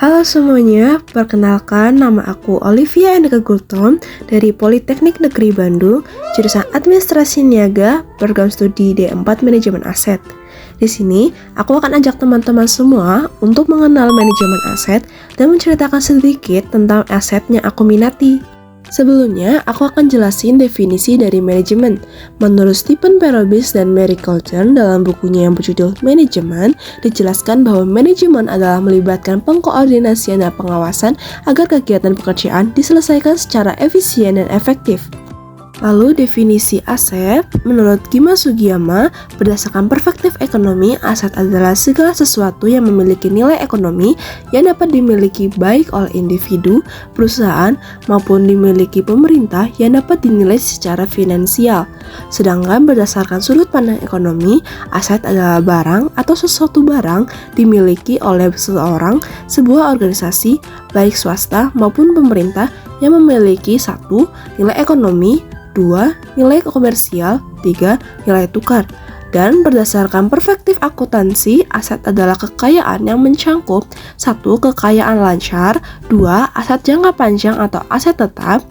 Halo semuanya, perkenalkan nama aku Olivia Andika Gultom dari Politeknik Negeri Bandung, jurusan Administrasi Niaga, program studi D4 Manajemen Aset. Di sini, aku akan ajak teman-teman semua untuk mengenal manajemen aset dan menceritakan sedikit tentang aset yang aku minati. Sebelumnya, aku akan jelasin definisi dari manajemen. Menurut Stephen Parobis dan Mary Colton dalam bukunya yang berjudul Manajemen, dijelaskan bahwa manajemen adalah melibatkan pengkoordinasian dan pengawasan agar kegiatan pekerjaan diselesaikan secara efisien dan efektif. Lalu definisi aset, menurut Kima Sugiyama, berdasarkan perspektif ekonomi, aset adalah segala sesuatu yang memiliki nilai ekonomi yang dapat dimiliki baik oleh individu, perusahaan, maupun dimiliki pemerintah yang dapat dinilai secara finansial. Sedangkan berdasarkan sudut pandang ekonomi, aset adalah barang atau sesuatu barang dimiliki oleh seseorang, sebuah organisasi, baik swasta maupun pemerintah yang memiliki 1. Nilai ekonomi, 2. Nilai komersial, 3. Nilai tukar. Dan berdasarkan perspektif akuntansi, aset adalah kekayaan yang mencangkup 1. Kekayaan lancar, 2. Aset jangka panjang atau aset tetap,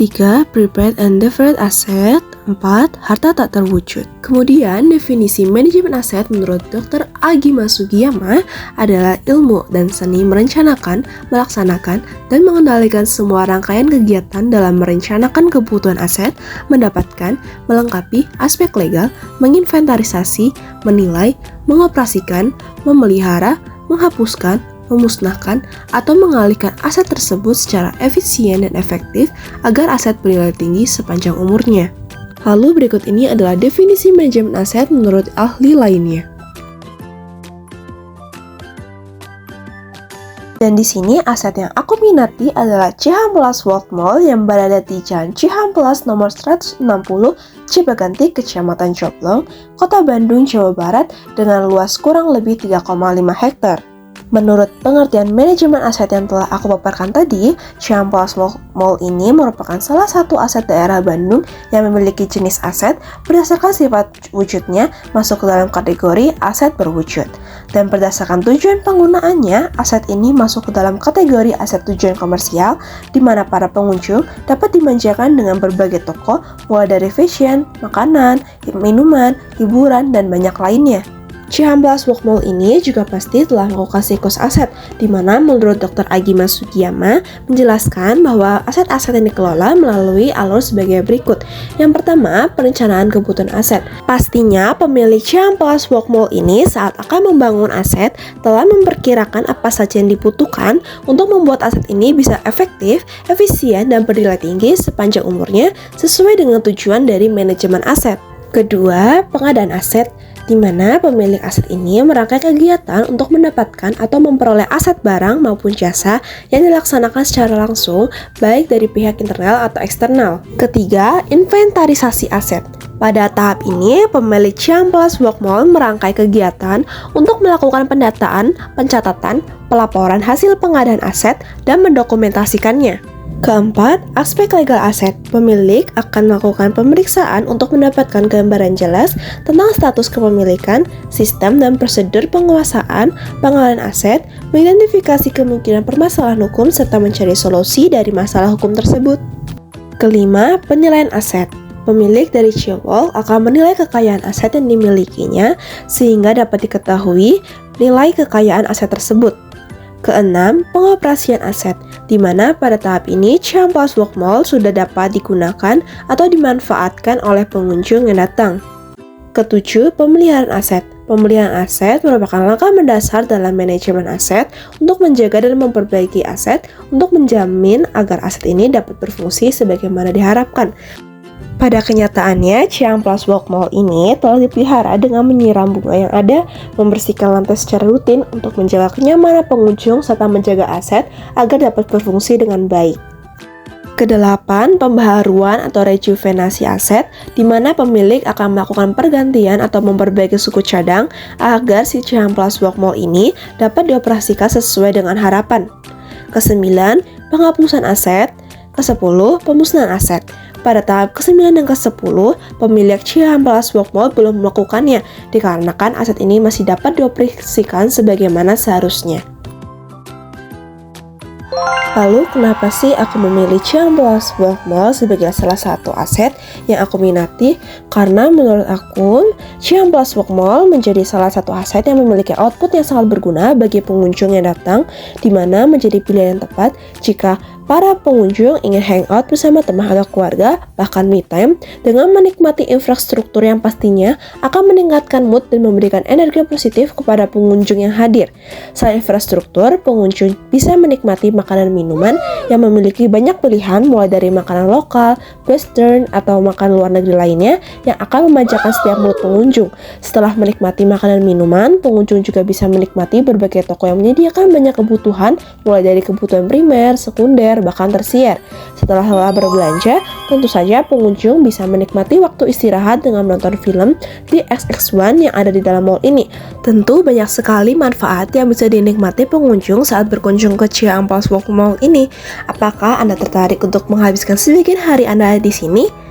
3. Prepaid and deferred asset, 4. Harta tak terwujud. Kemudian, definisi manajemen aset menurut Dr. Agima Sugiyama adalah ilmu dan seni merencanakan, melaksanakan, dan mengendalikan semua rangkaian kegiatan dalam merencanakan kebutuhan aset, mendapatkan, melengkapi aspek legal, menginventarisasi, menilai, mengoperasikan, memelihara, menghapuskan, memusnahkan, atau mengalihkan aset tersebut secara efisien dan efektif agar aset bernilai tinggi sepanjang umurnya. Lalu berikut ini adalah definisi manajemen aset menurut ahli lainnya. Dan di sini aset yang aku minati adalah Cihampelas World Mall yang berada di Jalan Cihampelas nomor 160 Cibaganti, Kecamatan Coblong, Kota Bandung, Jawa Barat dengan luas kurang lebih 3,5 hektar. Menurut pengertian manajemen aset yang telah aku paparkan tadi, Cihampelas Mall ini merupakan salah satu aset daerah Bandung yang memiliki jenis aset berdasarkan sifat wujudnya masuk ke dalam kategori aset berwujud. Dan berdasarkan tujuan penggunaannya, aset ini masuk ke dalam kategori aset tujuan komersial, di mana para pengunjung dapat dimanjakan dengan berbagai toko, mulai dari fashion, makanan, minuman, hiburan, dan banyak lainnya. Cihampelas World Mall ini juga pasti telah melakukan siklus aset, di mana menurut Dr. Agima Sugiyama menjelaskan bahwa aset-aset yang dikelola melalui alur sebagai berikut. Yang pertama, perencanaan kebutuhan aset. Pastinya pemilik Cihampelas World Mall ini saat akan membangun aset telah memperkirakan apa saja yang dibutuhkan untuk membuat aset ini bisa efektif, efisien, dan bernilai tinggi sepanjang umurnya sesuai dengan tujuan dari manajemen aset. Kedua, pengadaan aset, di mana pemilik aset ini merangkai kegiatan untuk mendapatkan atau memperoleh aset barang maupun jasa yang dilaksanakan secara langsung, baik dari pihak internal atau eksternal. Ketiga, inventarisasi aset. Pada tahap ini, pemilik Cihampelas World Mall merangkai kegiatan untuk melakukan pendataan, pencatatan, pelaporan hasil pengadaan aset, dan mendokumentasikannya. Keempat, aspek legal aset. Pemilik akan melakukan pemeriksaan untuk mendapatkan gambaran jelas tentang status kepemilikan, sistem dan prosedur penguasaan, pengelolaan aset, mengidentifikasi kemungkinan permasalahan hukum serta mencari solusi dari masalah hukum tersebut. Kelima, penilaian aset. Pemilik dari Ciwol akan menilai kekayaan aset yang dimilikinya sehingga dapat diketahui nilai kekayaan aset tersebut. Keenam, pengoperasian aset, di mana pada tahap ini Cihampelas World Mall sudah dapat digunakan atau dimanfaatkan oleh pengunjung yang datang. Ketujuh, pemeliharaan aset. Pemeliharaan aset merupakan langkah mendasar dalam manajemen aset untuk menjaga dan memperbaiki aset untuk menjamin agar aset ini dapat berfungsi sebagaimana diharapkan. Pada kenyataannya, Cihampelas World Mall ini telah dipelihara dengan menyiram bunga yang ada, membersihkan lantai secara rutin untuk menjaga kenyamanan pengunjung serta menjaga aset agar dapat berfungsi dengan baik. Kedelapan, pembaharuan atau rejuvenasi aset, di mana pemilik akan melakukan pergantian atau memperbaiki suku cadang agar si Cihampelas World Mall ini dapat dioperasikan sesuai dengan harapan. Kesembilan, penghapusan aset. Kesepuluh, pemusnahan aset. Pada tahap ke-9 dan ke-10, pemilik Cihampelas World Mall belum melakukannya, dikarenakan aset ini masih dapat dioperasikan sebagaimana seharusnya. Lalu kenapa sih aku memilih Cihampelas Walk Mall sebagai salah satu aset yang aku minati? Karena menurut aku, Cihampelas Walk Mall menjadi salah satu aset yang memiliki output yang sangat berguna bagi pengunjung yang datang, di mana menjadi pilihan yang tepat jika para pengunjung ingin hangout bersama teman atau keluarga, bahkan me time, dengan menikmati infrastruktur yang pastinya akan meningkatkan mood dan memberikan energi positif kepada pengunjung yang hadir. Selain infrastruktur, pengunjung bisa menikmati makanan minuman yang memiliki banyak pilihan mulai dari makanan lokal, western, atau makan luar negeri lainnya yang akan memanjakan setiap mulut pengunjung. Setelah menikmati makanan minuman, pengunjung juga bisa menikmati berbagai toko yang menyediakan banyak kebutuhan mulai dari kebutuhan primer, sekunder, bahkan tersier. Setelah berbelanja, tentu saja pengunjung bisa menikmati waktu istirahat dengan menonton film di XX1 yang ada di dalam mall ini. Tentu banyak sekali manfaat yang bisa dinikmati pengunjung saat berkunjung ke Cihampelas Walk Mall ini. Apakah Anda tertarik untuk menghabiskan sebagian hari Anda di sini?